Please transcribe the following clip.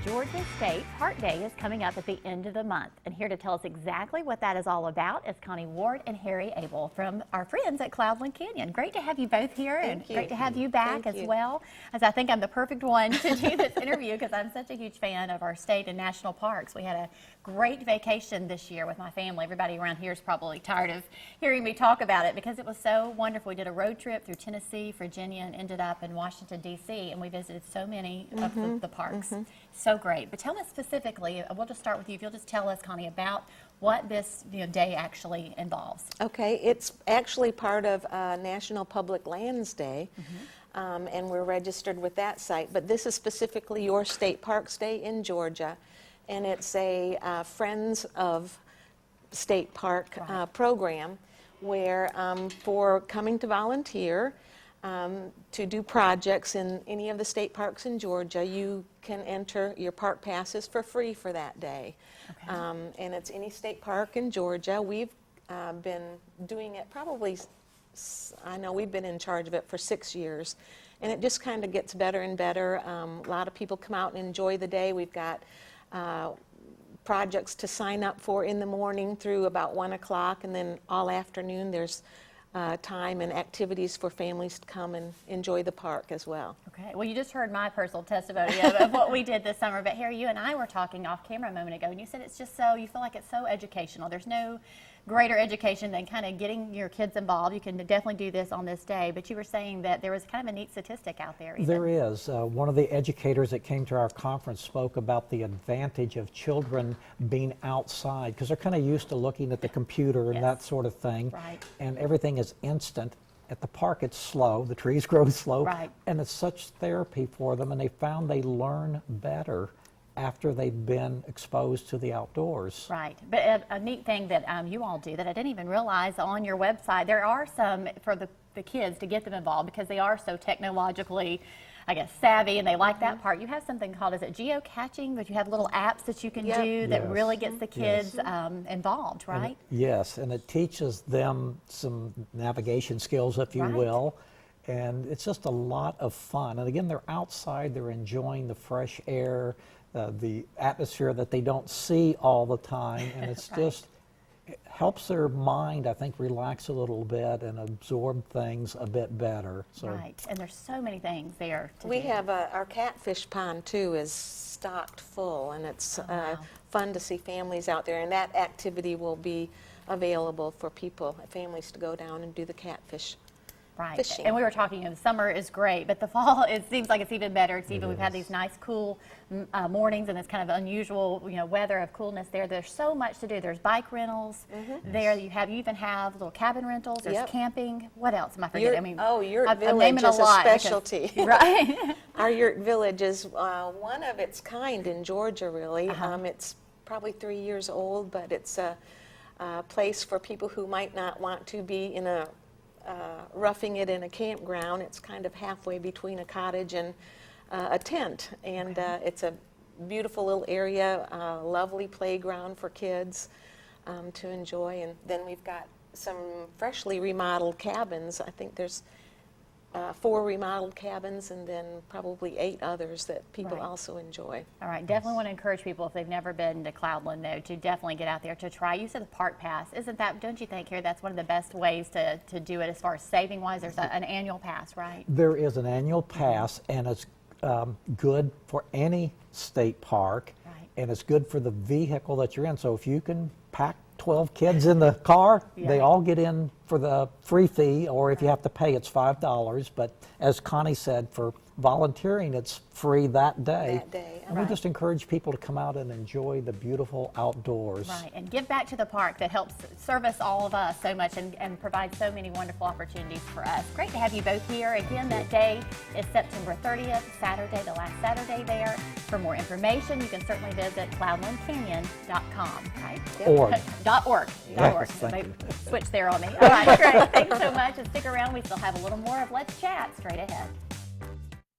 Georgia State Park Day is coming up at the end of the month. And here to tell us exactly what that is all about is Connie Ward and Harry Abel from our friends at Cloudland Canyon. Great to have you both here, and great to have you back as well. As I think I'm the perfect one to do this interview because I'm such a huge fan of our state and national parks. We had a great vacation this year with my family. Everybody around here is probably tired of hearing me talk about it because it was so wonderful. We did a road trip through Tennessee, Virginia, and ended up in Washington, D.C., and we visited so many of the parks. So great. But tell us specifically, we'll just start with you. If you'll just tell us, Connie, about what this day actually involves. Okay, it's actually part of National Public Lands Day, and we're registered with that site. But this is specifically your State Parks Day in Georgia, and it's a Friends of State Park program where for coming to volunteer to do projects in any of the state parks in Georgia, you can enter your park passes for free for that day. And it's any state park in Georgia. We've been doing it probably, I know we've been in charge of it for 6 years, and it just kind of gets better and better. A lot of people come out and enjoy the day. We've got projects to sign up for in the morning through about 1 o'clock, and then all afternoon there's time and activities for families to come and enjoy the park as well. Okay, well, you just heard my personal testimony of what we did this summer, but Harry, you and I were talking off camera a moment ago, and you said it's just so, you feel like it's so educational. There's no greater education than kind of getting your kids involved. You can definitely do this on this day, but you were saying that there was kind of a neat statistic out there. There is. One of the educators that came to our conference spoke about the advantage of children being outside because they're kind of used to looking at the computer and that sort of thing. Right. And everything is instant. At the park, it's slow. The trees grow slow. Right. And it's such therapy for them, and they found they learn better after they've been exposed to the outdoors. Right, but a neat thing that you all do that I didn't even realize on your website, there are some for the kids to get them involved because they are so technologically, I guess, savvy, and they like that part. You have something called, is it geocaching, but you have little apps that you can do that really gets the kids involved, right? Yes, and it teaches them some navigation skills, if you will. And it's just a lot of fun. And again, they're outside, they're enjoying the fresh air, the atmosphere that they don't see all the time, and it's just, it helps their mind, I think, relax a little bit and absorb things a bit better. So. Right, and there's so many things there to We do. have our catfish pond too is stocked full, and it's fun to see families out there, and that activity will be available for people, families to go down and do the catfish. Right, fishing. and we were talking, the summer is great, but the fall, it seems like it's even better. It's even, we've had these nice, cool mornings, and it's kind of unusual, weather of coolness there. There's so much to do. There's bike rentals there. You even have little cabin rentals. There's camping. What else am I forgetting? Yurt I'm Village is a specialty. Right. Our Yurt Village is one of its kind in Georgia, really. It's probably 3 years old, but it's a place for people who might not want to be in a roughing it in a campground. It's kind of halfway between a cottage and a tent, and it's a beautiful little area, lovely playground for kids to enjoy. And then we've got some freshly remodeled cabins. I think there's 4 remodeled cabins, and then probably 8 others that people also enjoy. All right, definitely want to encourage people, if they've never been to Cloudland, though, to definitely get out there to try. You said the park pass. Isn't that, don't you think, here, that's one of the best ways to do it as far as saving wise? There's an annual pass, right? There is an annual pass, and it's good for any state park, and it's good for the vehicle that you're in. So if you can pack 12 kids in the car, they all get in for the free fee, or if you have to pay, it's $5. But as Connie said, for volunteering, it's free that day. And we just encourage people to come out and enjoy the beautiful outdoors. Right, and give back to the park that helps service all of us so much and provide so many wonderful opportunities for us. Great to have you both here. Again, that day is September 30th, Saturday, the last Saturday there. For more information, you can certainly visit cloudlandcanyon.com, right? Org. .org. Yes, So they thank you. switched there on me. All right, great. Thanks so much, and stick around. We still have a little more of Let's Chat straight ahead.